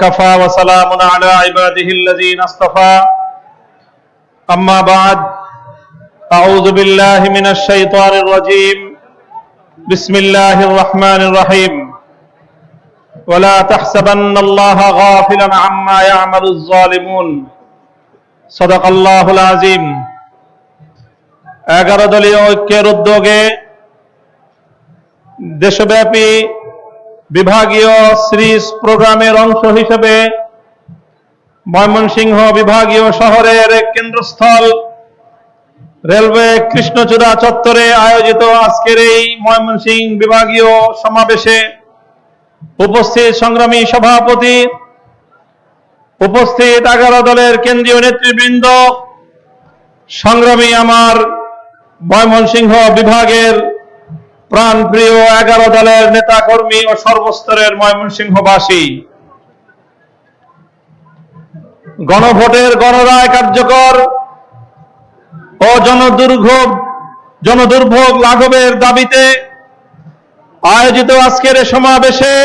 كفى وسلام على عباده الذين اصطفى أما بعد أعوذ بالله من الشيطان الرجيم بسم الله الرحمن الرحيم ولا تحسبن الله غافلا عما يعمل الظالمون صدق الله العظيم 11 দলীয় ঐক্যের উদ্যোগে দেশব্যাপী বিভাগীয় সিরিজ প্রোগ্রামের অংশ হিসেবে ময়মনসিংহ বিভাগীয় শহরের কেন্দ্রস্থল রেলওয়ে কৃষ্ণচূড়া চত্বরে আয়োজিত আজকের এই ময়মনসিংহ বিভাগীয় সমাবেশে উপস্থিত সংগ্রামী সভাপতি, উপস্থিত 11 দলের কেন্দ্রীয় নেতৃবৃন্দ, সংগ্রামী আমার ময়মনসিংহ বিভাগের প্রাণপ্রিয় 11 দলের নেতাকর্মী ও সর্বস্তরের ময়মনসিংহবাসী, গণভোটের গণরায় কার্যকর ও জনদুর্ভোগ লাঘবের দাবিতে আয়োজিত আজকের সমাবেশে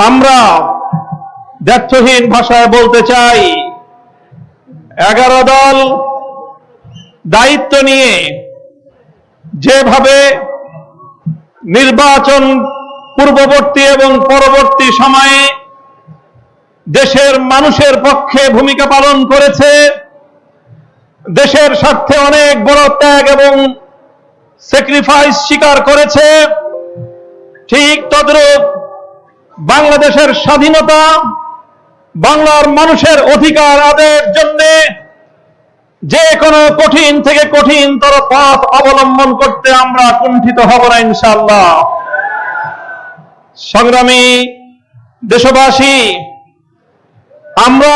আমরা দ্ব্যর্থহীন ভাষায় বলতে চাই, 11 দল দায়িত্ব নিয়ে যেভাবে নির্বাচন পূর্ববর্তী এবং পরবর্তী সময়ে দেশের মানুষের পক্ষে ভূমিকা পালন করেছে, দেশের স্বার্থে অনেক বড় ত্যাগ এবং স্যাক্রিফাইস স্বীকার করেছে, ঠিক তদ্রূপ বাংলাদেশের স্বাধীনতা, বাংলার মানুষের অধিকার আদায়ের জন্য যে কোনো কঠিন থেকে কঠিনতর পথ অবলম্বন করতে আমরা কুণ্ঠিত হব না ইনশাআল্লাহ। সংগ্রামী দেশবাসী, আমরা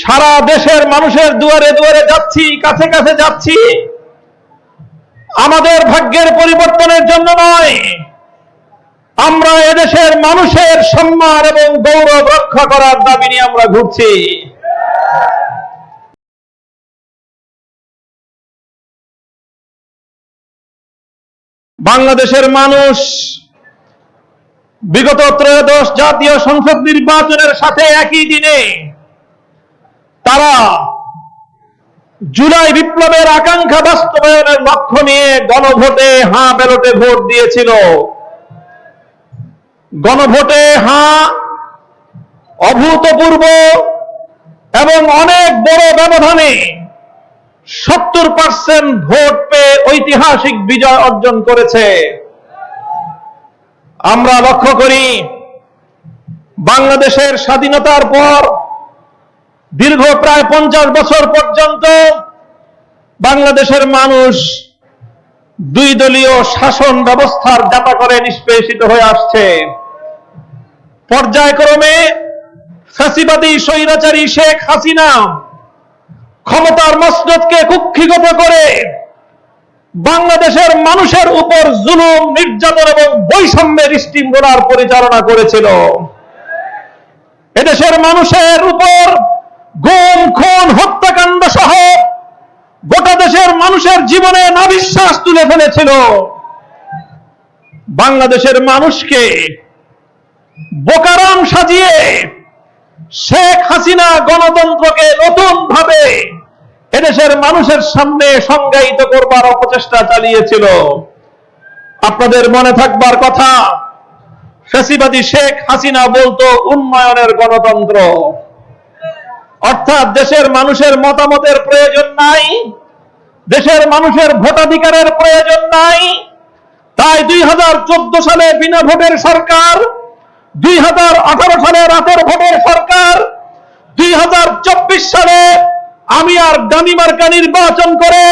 সারা দেশের মানুষের দুয়ারে দুয়ারে যাচ্ছি, কাছে কাছে যাচ্ছি, আমাদের ভাগ্যের পরিবর্তনের জন্য নয়, আমরা এদেশের মানুষের সম্মান এবং গৌরব রক্ষা করার দাবি নিয়ে আমরা ঘুরছি। বাংলাদেশের মানুষ বিগত ত্রয়োদশ জাতীয় সংসদ নির্বাচনের সাথে একই দিনে তারা জুলাই বিপ্লবের আকাঙ্ক্ষা বাস্তবায়নের লক্ষ্য নিয়ে গণভোটে হাঁ ব্যালটে ভোট দিয়েছিল। গণভোটে হাঁ অভূতপূর্ব এবং অনেক বড় ব্যবধানে 70% ভোট পেয়ে ঐতিহাসিক বিজয় অর্জন করেছে। আমরা লক্ষ্য করি, বাংলাদেশের স্বাধীনতার পর দীর্ঘ প্রায় 50 বছর পর্যন্ত বাংলাদেশের মানুষ 2 দলীয় শাসন ব্যবস্থার যাতা করে নিষ্পেষিত হয়ে আসছে। পর্যায়ক্রমে ফ্যাসিবাদী স্বৈরাচারী শেখ হাসিনা ক্ষমতার মসনদকে কুক্ষিগত করে বাংলাদেশের মানুষের উপর জুলুম, নির্যাতন এবং বৈষম্যের স্টিমরোলার পরিচালনা করেছিল। এদেশের মানুষের উপর গুম, খুন, হত্যাকাণ্ড সহ গোটা দেশের মানুষের জীবনে নাভিশ্বাস তুলে ফেলেছিল। বাংলাদেশের মানুষকে বোকারাম সাজিয়ে শেখ হাসিনা গণতন্ত্রকে নতুন ভাবে এদেশের মানুষের সামনে সংজ্ঞায়িত করবার অপচেষ্টা চালিয়েছিল। আপনাদের মনে থাকবার কথা, ফ্যাসিবাদী শেখ হাসিনা বলতো উন্নয়নের গণতন্ত্র, অর্থাৎ দেশের মানুষের মতামতের প্রয়োজন নাই, দেশের মানুষের ভোটাধিকারের প্রয়োজন নাই। তাই 2014 সালে বিনা ভোটের সরকার, 2018 সালে রাতের ভোটের সরকার, 2024 সালে আমি আর ডামি মার্কা নির্বাচন করে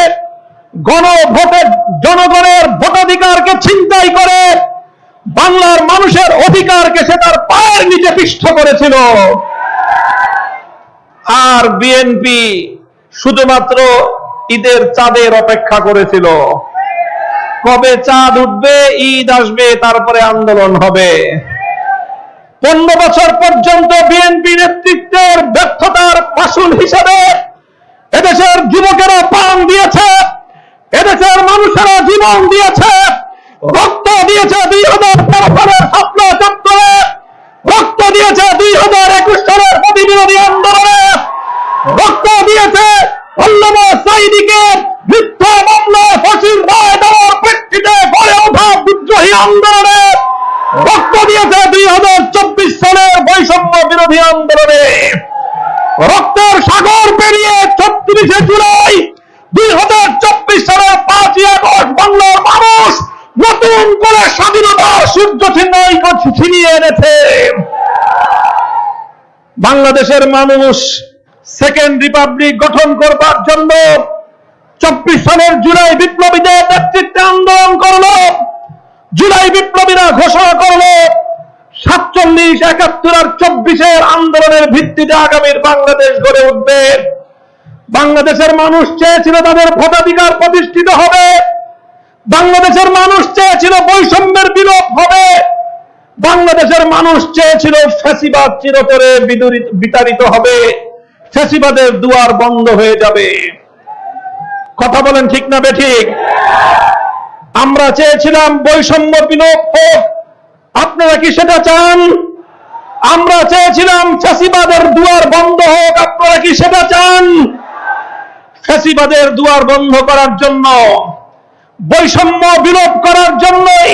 গণভোটে জনগণের ভোটাধিকারকে ছিনতাই করে বাংলার মানুষের অধিকারকে সে তার পায়ের নিচে পিষ্ট করেছিল। আর বিএনপি শুধুমাত্র ঈদের চাঁদের অপেক্ষা করেছিল, কবে চাঁদ উঠবে, ঈদ আসবে, তারপরে আন্দোলন হবে। 15 বছর পর্যন্ত বিএনপি নেতৃত্বের ব্যর্থতার মাসুল হিসেবে এদেশের যুবকেরা প্রাণ দিয়েছে, এদেশের মানুষেরা জীবন দিয়েছে, রক্ত দিয়েছে 2013 সালের শাপলা চত্বরে, রক্ত দিয়েছে 2021 সালের প্রতিবিরোধী আন্দোলনে, রক্ত দিয়েছে আল্লামা সাঈদীকে মিথ্যা মামলায় ফাঁসির রায় দেওয়ার প্রেক্ষিতে গড়ে ওঠা বিদ্রোহী আন্দোলনে, রক্ত দিয়েছে 2024 সালের বৈষম্য বিরোধী আন্দোলনে। রক্তের সাগর পেরিয়ে 36শে জুলাই 2024 সালের 5ই আগস্ট বাংলার মানুষ নতুন করে স্বাধীনতার সূর্য ছিনিয়ে এনেছে। বাংলাদেশের মানুষ সেকেন্ড রিপাবলিক গঠন করবার জন্য 24 সালের জুলাই বিপ্লবীদের নেতৃত্বে আন্দোলন করলো। জুলাই বিপ্লবীরা ঘোষণা করলো 47, 71 আর 24-এর আন্দোলনের ভিত্তিতে আগামীর বাংলাদেশ গড়ে উঠবে। বাংলাদেশের মানুষ চেয়েছিল তাদের ভোটাধিকার প্রতিষ্ঠিত হবে, বাংলাদেশের মানুষ চেয়েছিল বৈষম্যের বিলোপ হবে, বাংলাদেশের মানুষ চেয়েছিল ফ্যাসিবাদ চিরতরে বিতাড়িত হবে, ফ্যাসিবাদের দুয়ার বন্ধ হয়ে যাবে। কথা বলেন ঠিক না বেঠিক? আমরা চেয়েছিলাম বৈষম্য বিলোপ হোক, আপনারা কি সেটা চান? আমরা চেয়েছিলাম ফ্যাসিবাদের দুয়ার বন্ধ হোক, আপনারা কি সেটা চান? ফ্যাসিবাদের দুয়ার বন্ধ করার জন্য, বৈষম্য বিলোপ করার জন্যই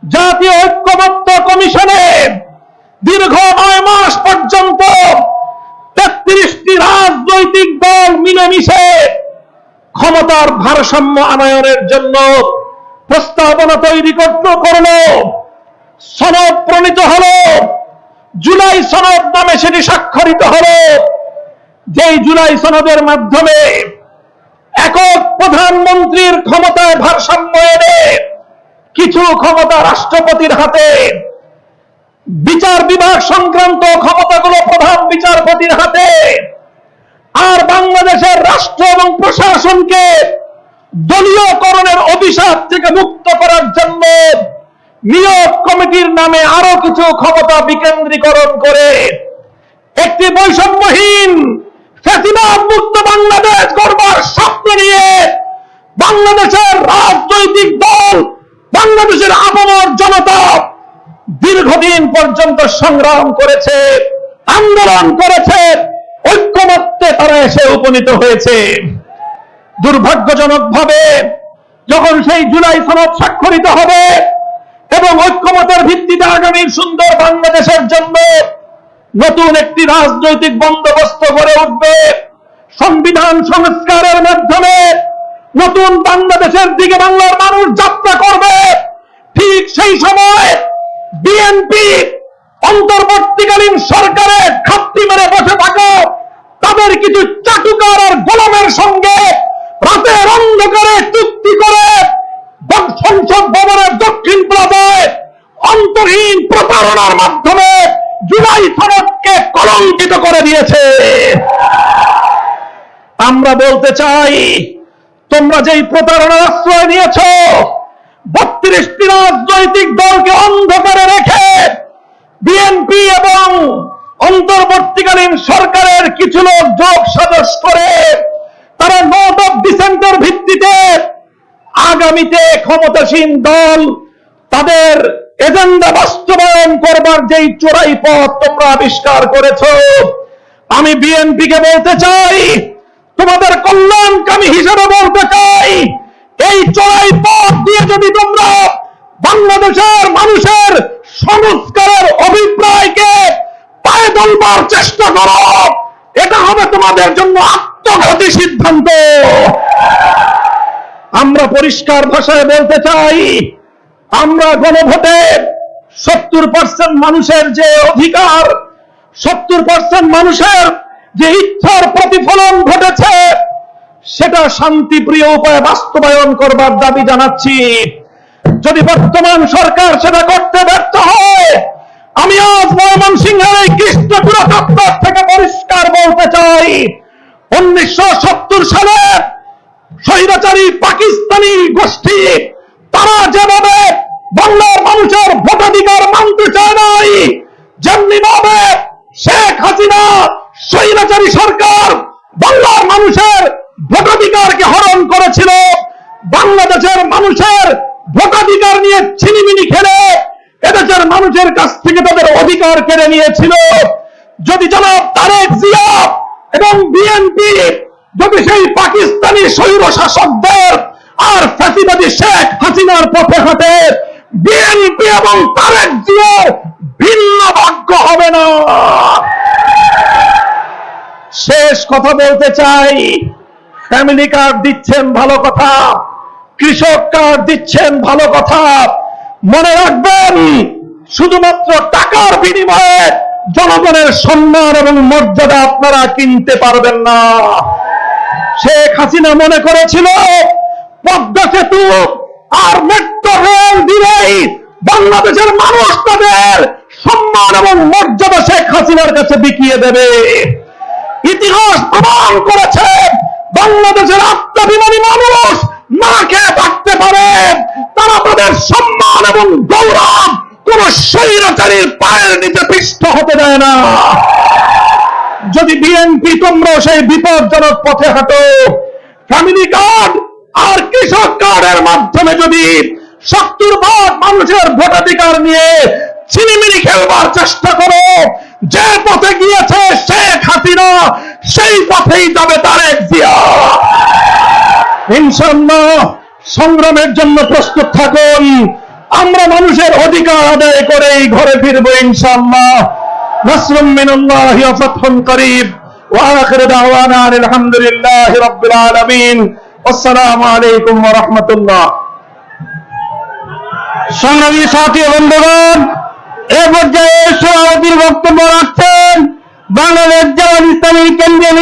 জাতীয় ঐক্যমত্য কমিশনে দীর্ঘ 9 মাস পর্যন্ত 33টি রাজনৈতিক দল মিলেমিশে ক্ষমতার ভারসাম্য আনয়নের জন্য প্রস্তাবনা তৈরি করলো। সনদ প্রণীত হলো, জুলাই সনদ নামে সেটি স্বাক্ষরিত হলো। যেই জুলাই সনদের মাধ্যমে একক প্রধানমন্ত্রীর ক্ষমতায় ভারসাম্য এনে কিছু ক্ষমতা রাষ্ট্রপতির হাতে, বিচার বিভাগ সংক্রান্ত ক্ষমতাগুলো প্রধান বিচারপতির হাতে, আর বাংলাদেশের রাষ্ট্র এবং প্রশাসনকে দলীয়করণের অভিশাপ থেকে মুক্ত করার জন্য নিয়োগ কমিটির নামে আরো কিছু ক্ষমতা বিকেন্দ্রীকরণ করে একটি বৈষম্যহীন ফ্যাসিবাদ মুক্ত বাংলাদেশ গড়বার স্বপ্ন নিয়ে বাংলাদেশের রাজনৈতিক দল, বাংলাদেশের আপামর জনতা দীর্ঘদিন পর্যন্ত সংগ্রাম করেছে, আন্দোলন করেছে, ঐক্যমত্যে তারা এসে উপনীত হয়েছে। দুর্ভাগ্যজনকভাবে যখন সেই জুলাই সনদ স্বাক্ষরিত হবে এবং ঐক্যমতের ভিত্তিতে আগামীর সুন্দর বাংলাদেশের জন্য নতুন একটি রাজনৈতিক বন্দোবস্ত গড়ে উঠবে, সংবিধান সংস্কারের মাধ্যমে নতুন বাংলাদেশের দিকে বাংলার মানুষ যাত্রা করবে, ঠিক সেই সময় বিএনপি অন্তর্বর্তীকালীন সরকারে ঘাপটি মেরে বসে থাকা তাদের কিছু চাটুকার আর গোলামের সঙ্গে রাতের অন্ধকারে চুক্তি করে সংসদ ভবনের দক্ষিণ প্লাজায় অন্তহীন প্রতারণার মাধ্যমে জুলাই সনদকে কলঙ্কিত করে দিয়েছে। আমরা বলতে চাই, তোমরা যেই প্রতারণার আশ্রয় নিয়েছ, 32টি রাজনৈতিক দলকে অন্ধকারে রেখে বিএনপি এবং অন্তর্বর্তীকালীন সরকারের কিছু লোক যোগ সাজস করে তারা নোট অফ ডিসেন্টের ভিত্তিতে আগামীতে ক্ষমতাসীন দল তাদের এজেন্ডা বাস্তবায়ন করবার যেই চোরাই পথ তোমরা আবিষ্কার করেছ, আমি বিএনপিকে বলতে চাই, তোমাদের কল্যাণকামী হিসেবে বলতে চাই, এই চোরাই পথ দিয়ে যদি তোমরা বাংলাদেশের মানুষের সংস্কারের অভিপ্রায়কে পায়ে তুলবার চেষ্টা করো, এটা হবে তোমাদের জন্য আত্মঘাতী সিদ্ধান্ত। আমরা পরিষ্কার ভাষায় বলতে চাই, আমরা গণভোটে 70% মানুষের যে অধিকার, 70% মানুষের যে ইচ্ছার প্রতিফলন ঘটেছে, সেটা শান্তিপ্রিয় উপায়ে বাস্তবায়ন করবার দাবি জানাচ্ছি। যদি বর্তমান সরকার সেটা করতে ব্যর্থ হয়, আমি আজ ময়মনসিংহের এই কৃষ্ণচূড়া চত্বর থেকে পরিষ্কার বলতে চাই, 1970 সালে স্বৈরাচারী পাকিস্তানি গোষ্ঠী তারা যেভাবে বাংলার মানুষের ভোটাধিকার মানতে চায় নাই, যেমনি ভাবে শেখ হাসিনা স্বৈরাচারী সরকার বাংলার মানুষের ভোটাধিকারকে হরণ করেছিল, বাংলাদেশের মানুষের ভোটাধিকার নিয়ে ছিনিমিনি খেলে এদেশের মানুষের কাছ থেকে তাদের অধিকার কেড়ে নিয়েছিল। যদি জনাব তারেক জিয়া এবং বিএনপি যদি সেই পাকিস্তানি স্বৈর শাসকদের আর ফ্যাসিবাদী শেখ হাসিনার পথে হাঁটে, বিএনপি এবং তারেক জিয়া ভিন্ন ভাগ্য হবে না। শেষ কথা বলতে চাই, ফ্যামিলি কার্ড দিচ্ছেন ভালো কথা, কৃষক কার্ড দিচ্ছেন ভালো কথা, মনে রাখবেন শুধুমাত্র টাকার বিনিময়ে জনগণের সম্মান এবং মর্যাদা আপনারা কিনতে পারবেন না। শেখ হাসিনা মনে করেছিল পদ্মা সেতু আর মেট্রো রেল দিলেই বাংলাদেশের মানুষ তাদের সম্মান এবং মর্যাদা শেখ হাসিনার কাছে বিকিয়ে দেবে। ইতিহাস প্রমাণ করেছে বাংলাদেশের আত্মাভিমানী মানুষ না খেয়ে থাকতে পারে, তারা তাদের সম্মান এবং গৌরব কোন স্বৈরাচারীর পায়ের নিচে পিষ্ট হতে দেয় না। যদি বিএনপি তোমরা সেই বিপজ্জনক পথে হাঁটো, ফ্যামিলি কার্ড আর কৃষক কার্ডের মাধ্যমে যদি 70% মানুষের ভোটাধিকার নিয়ে ছিনিমিনি খেলবার চেষ্টা করো, যে পথে গিয়েছে শেখ হাসিনা সেই পথেই যাবে তারেক জিয়া। ইনশাআল্লাহ সংগ্রামের জন্য প্রস্তুত থাকুন। আমরা মানুষের অধিকার আদায় করেই ঘরে ফিরবো ইনশাআল্লাহ। নাসরুম মিনাল্লাহি ওয়া ফাতহুন করিব ওয়া আখিরু দাওয়ানা আলহামদুলিল্লাহি রাব্বিল আলামিন। আসসালামু আলাইকুম ওয়া রাহমাতুল্লাহ। সংগ্রামী সাথী বন্ধুগণ, এ পর্যায়ে সভাপতির বক্তব্য রাখছেন বাংলাদেশ জামাত ইসলামী কেন্দ্রীয়